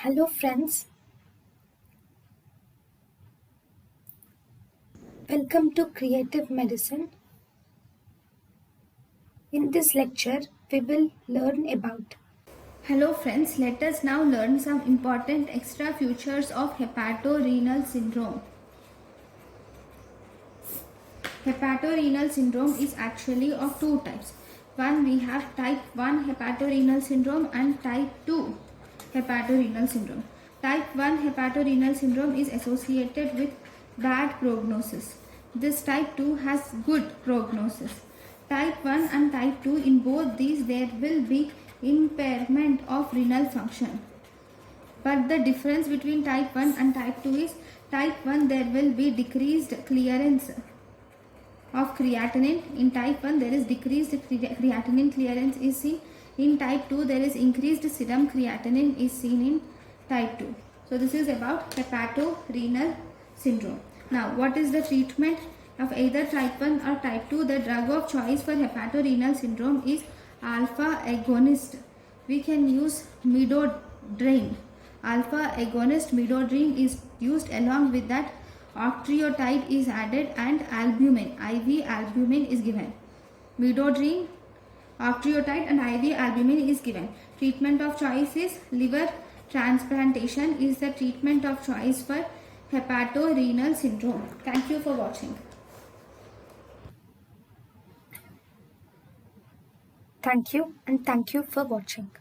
Hello friends, welcome to Creative Medicine. In this lecture, we will learn about. Hello friends, let us now learn some important extra features of hepatorenal syndrome. Hepatorenal syndrome is actually of two types. One, we have type 1 hepatorenal syndrome and type 2 hepatorenal syndrome. Type 1 hepatorenal syndrome is associated with bad prognosis. This type 2 has good prognosis. Type 1 and type 2, in both these there will be impairment of renal function. But the difference between type 1 and type 2 is type 1 there will be decreased clearance of creatinine. In type 1 there is decreased creatinine clearance is seen. In type 2 there is increased serum creatinine is seen in type 2. So this is about hepatorenal syndrome. Now what is the treatment of either type 1 or type 2? The drug of choice for hepatorenal syndrome is alpha agonist. We can use midodrine. Alpha agonist midodrine is used. Along with that, octreotide is added and albumin, IV albumin is given. Midodrine, octreotide and IV albumin is given. Treatment of choice is liver transplantation is the treatment of choice for hepatorenal syndrome. Thank you for watching. Thank you and thank you for watching.